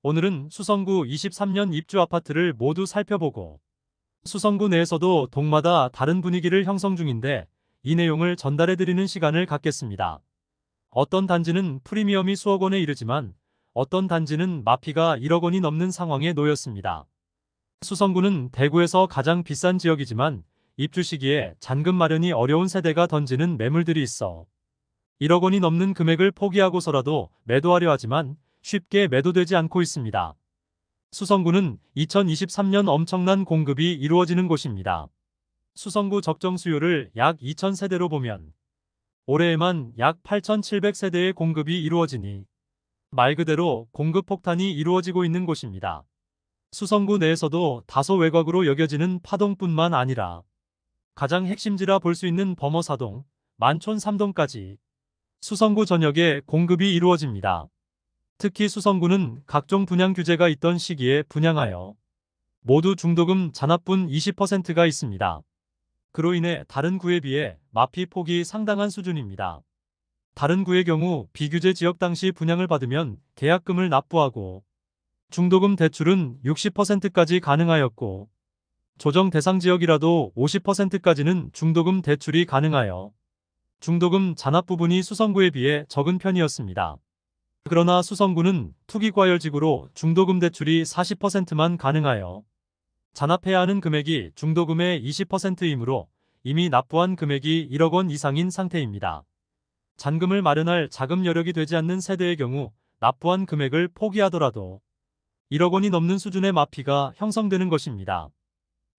오늘은 수성구 23년 입주 아파트를 모두 살펴보고 수성구 내에서도 동마다 다른 분위기를 형성 중인데 이 내용을 전달해드리는 시간을 갖겠습니다. 어떤 단지는 프리미엄이 수억 원에 이르지만 어떤 단지는 마피가 1억 원이 넘는 상황에 놓였습니다. 수성구는 대구에서 가장 비싼 지역이지만 입주 시기에 잔금 마련이 어려운 세대가 던지는 매물들이 있어 1억 원이 넘는 금액을 포기하고서라도 매도하려 하지만 쉽게 매도되지 않고 있습니다. 수성구는 2023년 엄청난 공급이 이루어지는 곳입니다. 수성구 적정 수요를 약 2,000세대로 보면 올해에만 약 8,700세대의 공급이 이루어지니 말 그대로 공급 폭탄이 이루어지고 있는 곳입니다. 수성구 내에서도 다소 외곽으로 여겨지는 파동뿐만 아니라 가장 핵심지라 볼 수 있는 범어사동, 만촌 3동까지 수성구 전역에 공급이 이루어집니다. 특히 수성구는 각종 분양 규제가 있던 시기에 분양하여 모두 중도금 잔압분 20%가 있습니다. 그로 인해 다른 구에 비해 마피 폭이 상당한 수준입니다. 다른 구의 경우 비규제 지역 당시 분양을 받으면 계약금을 납부하고 중도금 대출은 60%까지 가능하였고 조정 대상 지역이라도 50%까지는 중도금 대출이 가능하여 중도금 잔압 부분이 수성구에 비해 적은 편이었습니다. 그러나 수성구는 투기과열지구로 중도금 대출이 40%만 가능하여 잔압해야 하는 금액이 중도금의 20%이므로 이미 납부한 금액이 1억 원 이상인 상태입니다. 잔금을 마련할 자금 여력이 되지 않는 세대의 경우 납부한 금액을 포기하더라도 1억 원이 넘는 수준의 마피가 형성되는 것입니다.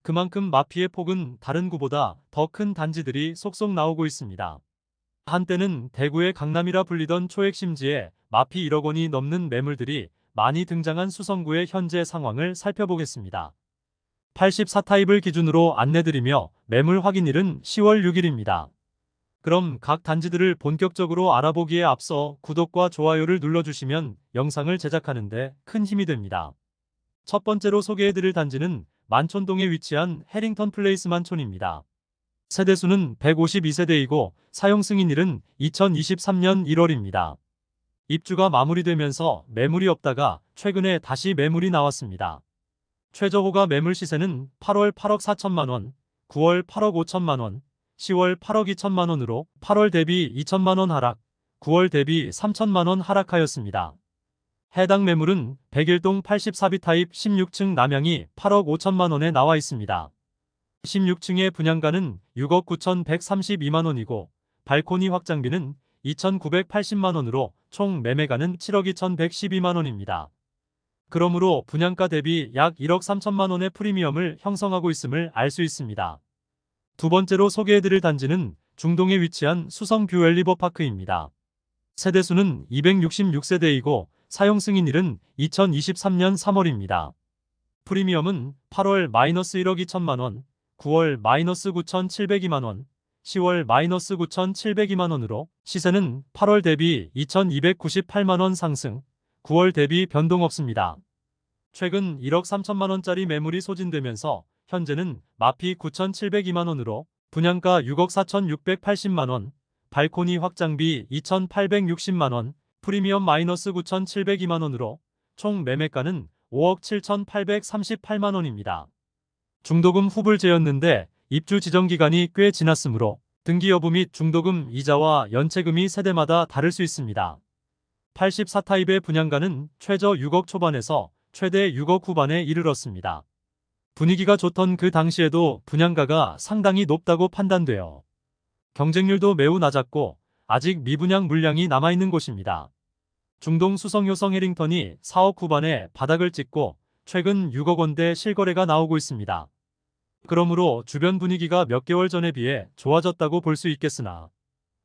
그만큼 마피의 폭은 다른 구보다 더 큰 단지들이 속속 나오고 있습니다. 한때는 대구의 강남이라 불리던 초핵심지에 마피 1억 원이 넘는 매물들이 많이 등장한 수성구의 현재 상황을 살펴보겠습니다. 84타입을 기준으로 안내드리며 매물 확인일은 10월 6일입니다. 그럼 각 단지들을 본격적으로 알아보기에 앞서 구독과 좋아요를 눌러주시면 영상을 제작하는데 큰 힘이 됩니다. 첫 번째로 소개해드릴 단지는 만촌동에 위치한 해링턴 플레이스 만촌입니다. 세대수는 152세대이고 사용 승인일은 2023년 1월입니다. 입주가 마무리되면서 매물이 없다가 최근에 다시 매물이 나왔습니다. 최저호가 매물 시세는 8월 8억 4천만 원, 9월 8억 5천만 원, 10월 8억 2천만 원으로 8월 대비 2천만 원 하락, 9월 대비 3천만 원 하락하였습니다. 해당 매물은 101동 84B 타입 16층 남향이 8억 5천만 원에 나와 있습니다. 16층의 분양가는 6억 9,132만 원이고 발코니 확장비는 2,980만 원으로 총 매매가는 7억 2,112만 원입니다. 그러므로 분양가 대비 약 1억 3천만 원의 프리미엄을 형성하고 있음을 알 수 있습니다. 두 번째로 소개해드릴 단지는 중동에 위치한 수성 뷰 앨리버파크입니다. 세대수는 266세대이고 사용 승인일은 2023년 3월입니다. 프리미엄은 8월 -1억 2천만 원, 9월 -9,702만 원, 10월 -9,702만 원으로 시세는 8월 대비 2,298만 원 상승, 9월 대비 변동 없습니다. 최근 1억 3천만 원짜리 매물이 소진되면서 현재는 마피 9,702만 원으로 분양가 6억 4,680만 원, 발코니 확장비 2,860만 원, 프리미엄 -9,702만 원으로 총 매매가는 5억 7,838만 원입니다. 중도금 후불제였는데 입주 지정 기간이 꽤 지났으므로 등기 여부 및 중도금 이자와 연체금이 세대마다 다를 수 있습니다. 84타입의 분양가는 최저 6억 초반에서 최대 6억 후반에 이르렀습니다. 분위기가 좋던 그 당시에도 분양가가 상당히 높다고 판단되어 경쟁률도 매우 낮았고 아직 미분양 물량이 남아있는 곳입니다. 중동 수성효성 해링턴이 4억 후반에 바닥을 찍고 최근 6억 원대 실거래가 나오고 있습니다. 그러므로 주변 분위기가 몇 개월 전에 비해 좋아졌다고 볼 수 있겠으나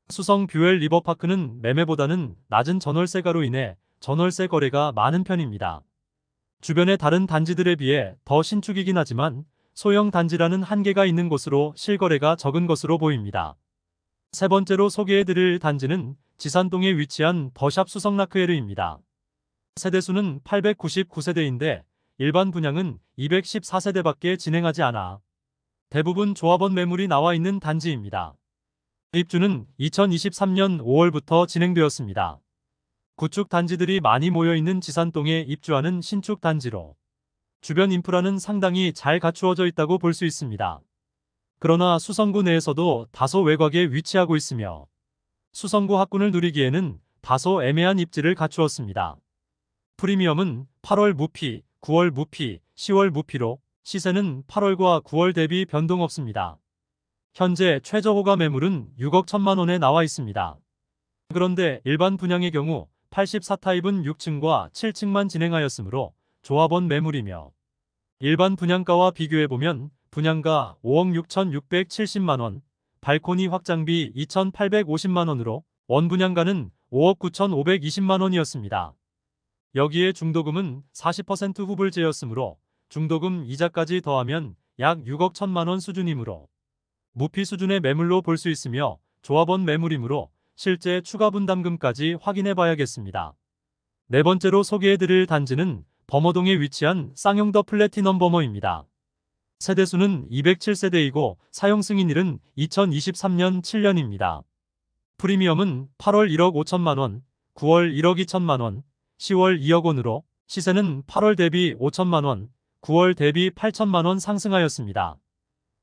수성 뷰엘 리버파크는 매매보다는 낮은 전월세가로 인해 전월세 거래가 많은 편입니다. 주변의 다른 단지들에 비해 더 신축이긴 하지만 소형 단지라는 한계가 있는 곳으로 실거래가 적은 것으로 보입니다. 세 번째로 소개해드릴 단지는 지산동에 위치한 더샵 수성라크에르입니다. 세대수는 899세대인데 일반 분양은 214세대밖에 진행하지 않아 대부분 조합원 매물이 나와 있는 단지입니다. 입주는 2023년 5월부터 진행되었습니다. 구축 단지들이 많이 모여있는 지산동에 입주하는 신축 단지로 주변 인프라는 상당히 잘 갖추어져 있다고 볼 수 있습니다. 그러나 수성구 내에서도 다소 외곽에 위치하고 있으며 수성구 학군을 누리기에는 다소 애매한 입지를 갖추었습니다. 프리미엄은 8월 무피, 9월 무피, 10월 무피로 시세는 8월과 9월 대비 변동 없습니다. 현재 최저호가 매물은 6억 1천만 원에 나와 있습니다. 그런데 일반 분양의 경우 84타입은 6층과 7층만 진행하였으므로 조합원 매물이며 일반 분양가와 비교해보면 분양가 5억 6,670만 원, 발코니 확장비 2,850만 원으로 원분양가는 5억 9,520만 원이었습니다. 여기에 중도금은 40% 후불제였으므로 중도금 이자까지 더하면 약 6억 1천만 원 수준이므로 무피 수준의 매물로 볼 수 있으며 조합원 매물이므로 실제 추가 분담금까지 확인해 봐야겠습니다. 네 번째로 소개해드릴 단지는 범어동에 위치한 쌍용 더 플래티넘 범어입니다. 세대수는 207세대이고 사용 승인일은 2023년 7년입니다. 프리미엄은 8월 1억 5천만 원, 9월 1억 2천만 원, 10월 2억 원으로 시세는 8월 대비 5천만 원, 9월 대비 8천만 원 상승하였습니다.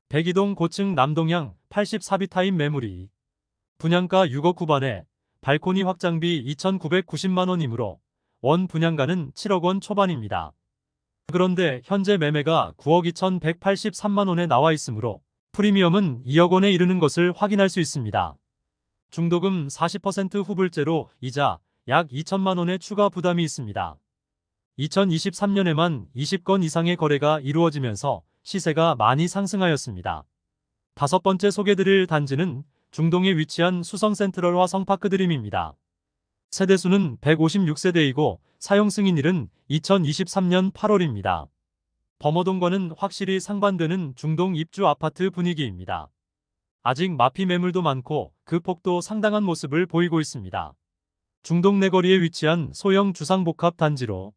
백이동 고층 남동향 84비 타입 매물이 분양가 6억 후반에 발코니 확장비 2,990만 원이므로 원 분양가는 7억 원 초반입니다. 그런데 현재 매매가 9억 2,183만 원에 나와 있으므로 프리미엄은 2억 원에 이르는 것을 확인할 수 있습니다. 중도금 40% 후불제로 이자 약 2천만 원의 추가 부담이 있습니다. 2023년에만 20건 이상의 거래가 이루어지면서 시세가 많이 상승하였습니다. 다섯 번째 소개드릴 단지는 중동에 위치한 수성센트럴 화성파크드림입니다. 세대수는 156세대이고 사용 승인일은 2023년 8월입니다. 범어동과는 확실히 상반되는 중동 입주 아파트 분위기입니다. 아직 마피 매물도 많고 그 폭도 상당한 모습을 보이고 있습니다. 중동 내거리에 위치한 소형 주상복합 단지로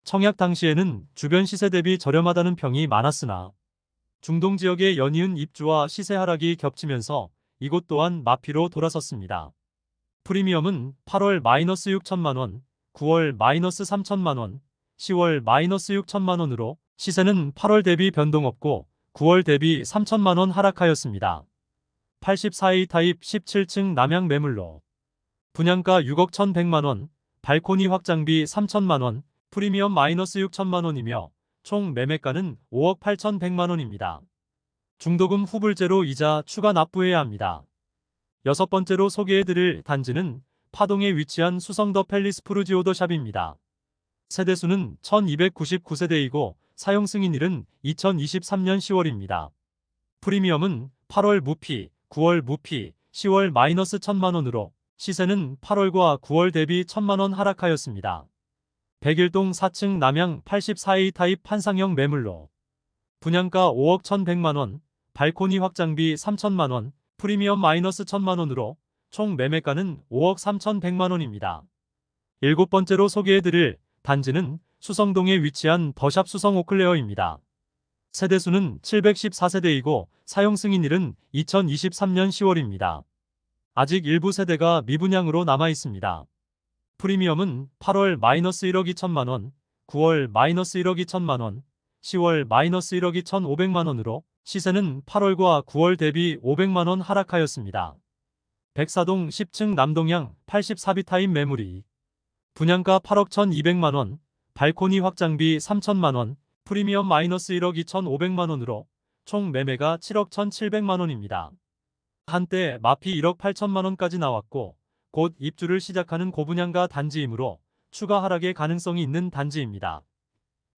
청약 당시에는 주변 시세 대비 저렴하다는 평이 많았으나 중동 지역의 연이은 입주와 시세 하락이 겹치면서 이곳 또한 마피로 돌아섰습니다. 프리미엄은 8월 마이너스 6천만 원, 9월 마이너스 3천만 원, 10월 마이너스 6천만 원으로 시세는 8월 대비 변동 없고 9월 대비 3천만 원 하락하였습니다. 84A 타입 17층 남향 매물로 분양가 6억 1,100만 원, 발코니 확장비 3천만 원, 프리미엄 마이너스 6천만 원이며 총 매매가는 5억 8,100만 원입니다. 중도금 후불제로 이자 추가 납부해야 합니다. 여섯 번째로 소개해드릴 단지는 파동에 위치한 수성 더 팰리스 푸르지오 더 샵입니다. 세대수는 1299세대이고 사용 승인일은 2023년 10월입니다. 프리미엄은 8월 무피, 9월 무피, 10월 마이너스 1천만 원으로 시세는 8월과 9월 대비 1천만 원 하락하였습니다. 백일동 4층 남향 84A 타입 판상형 매물로 분양가 5억 1,100만 원, 발코니 확장비 3천만 원, 프리미엄 마이너스 1천만 원으로 총 매매가는 5억 3,100만 원입니다. 일곱 번째로 소개해드릴 단지는 수성동에 위치한 더샵 수성 오클레어입니다. 세대수는 714세대이고 사용 승인일은 2023년 10월입니다. 아직 일부 세대가 미분양으로 남아 있습니다. 프리미엄은 8월 마이너스 1억 2천만 원, 9월 마이너스 1억 2천만 원, 10월 마이너스 1억 2,500만 원으로 시세는 8월과 9월 대비 500만 원 하락하였습니다. 백사동 10층 남동향 84비 타입 매물이 분양가 8억 1,200만 원, 발코니 확장비 3천만 원, 프리미엄 마이너스 1억 2,500만 원으로 총 매매가 7억 1,700만 원입니다. 한때 마피 1억 8천만 원까지 나왔고 곧 입주를 시작하는 고분양가 단지이므로 추가 하락의 가능성이 있는 단지입니다.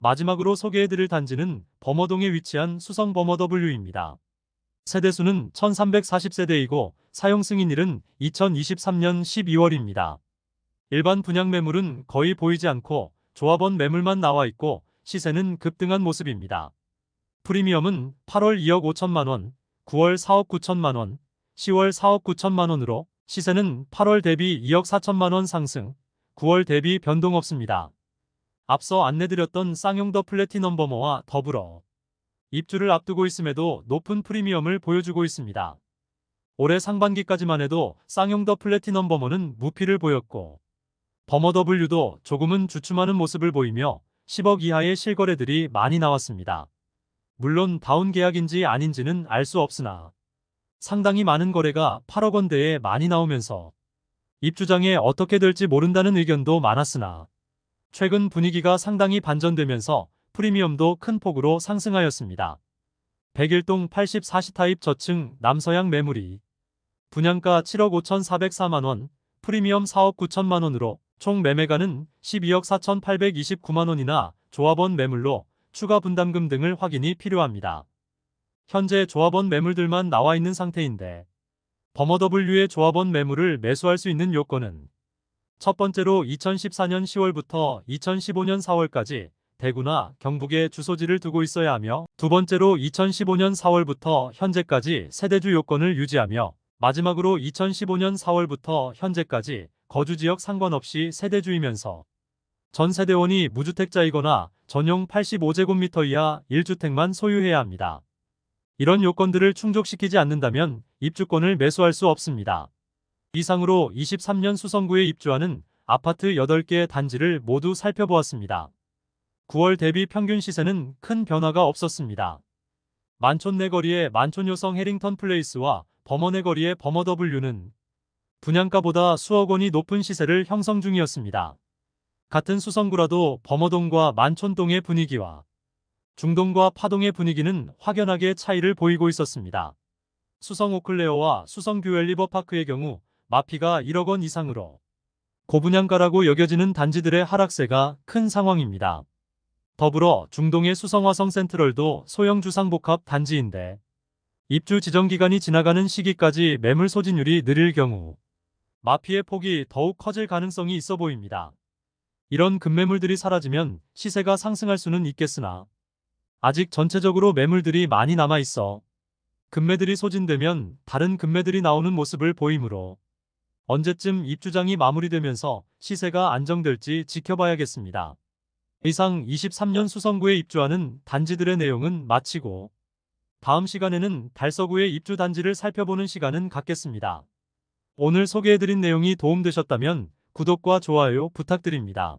마지막으로 소개해드릴 단지는 범어동에 위치한 수성 범어 W입니다. 세대수는 1340세대이고 사용 승인일은 2023년 12월입니다. 일반 분양 매물은 거의 보이지 않고 조합원 매물만 나와 있고 시세는 급등한 모습입니다. 프리미엄은 8월 2억 5천만 원, 9월 4억 9천만 원, 10월 4억 9천만 원으로 시세는 8월 대비 2억 4천만 원 상승, 9월 대비 변동 없습니다. 앞서 안내드렸던 쌍용 더 플래티넘 범어와 더불어 입주를 앞두고 있음에도 높은 프리미엄을 보여주고 있습니다. 올해 상반기까지만 해도 쌍용 더 플래티넘 범어는 무피를 보였고 버머더블유도 조금은 주춤하는 모습을 보이며 10억 이하의 실거래들이 많이 나왔습니다. 물론 다운 계약인지 아닌지는 알 수 없으나 상당히 많은 거래가 8억 원대에 많이 나오면서 입주장에 어떻게 될지 모른다는 의견도 많았으나 최근 분위기가 상당히 반전되면서 프리미엄도 큰 폭으로 상승하였습니다. 101동 84시 타입 저층 남서양 매물이 분양가 7억 5,404만 원, 프리미엄 4억 9천만 원으로 총 매매가는 12억 4,829만 원이나 조합원 매물로 추가 분담금 등을 확인이 필요합니다. 현재 조합원 매물들만 나와 있는 상태인데 버머더블유의 조합원 매물을 매수할 수 있는 요건은 첫 번째로 2014년 10월부터 2015년 4월까지 대구나 경북에 주소지를 두고 있어야 하며 두 번째로 2015년 4월부터 현재까지 세대주 요건을 유지하며 마지막으로 2015년 4월부터 현재까지 거주지역 상관없이 세대주이면서 전 세대원이 무주택자이거나 전용 85제곱미터 이하 1주택만 소유해야 합니다. 이런 요건들을 충족시키지 않는다면 입주권을 매수할 수 없습니다. 이상으로 23년 수성구에 입주하는 아파트 8개 단지를 모두 살펴보았습니다. 9월 대비 평균 시세는 큰 변화가 없었습니다. 만촌 내거리의 만촌요성 해링턴 플레이스와 범어 내거리의 버머더블유는 분양가보다 수억 원이 높은 시세를 형성 중이었습니다. 같은 수성구라도 범어동과 만촌동의 분위기와 중동과 파동의 분위기는 확연하게 차이를 보이고 있었습니다. 수성 오클레어와 수성 뷰엘 리버파크의 경우 마피가 1억 원 이상으로 고분양가라고 여겨지는 단지들의 하락세가 큰 상황입니다. 더불어 중동의 수성 화성 센트럴도 소형 주상복합 단지인데 입주 지정 기간이 지나가는 시기까지 매물 소진율이 느릴 경우 마피의 폭이 더욱 커질 가능성이 있어 보입니다. 이런 급매물들이 사라지면 시세가 상승할 수는 있겠으나 아직 전체적으로 매물들이 많이 남아 있어 급매들이 소진되면 다른 급매들이 나오는 모습을 보이므로 언제쯤 입주장이 마무리되면서 시세가 안정될지 지켜봐야겠습니다. 이상 23년 수성구에 입주하는 단지들의 내용은 마치고 다음 시간에는 달서구의 입주 단지를 살펴보는 시간은 갖겠습니다. 오늘 소개해드린 내용이 도움되셨다면 구독과 좋아요 부탁드립니다.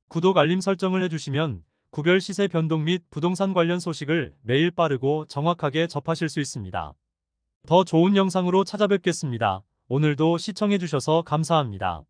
구독 알림 설정을 해주시면 구별 시세 변동 및 부동산 관련 소식을 매일 빠르고 정확하게 접하실 수 있습니다. 더 좋은 영상으로 찾아뵙겠습니다. 오늘도 시청해주셔서 감사합니다.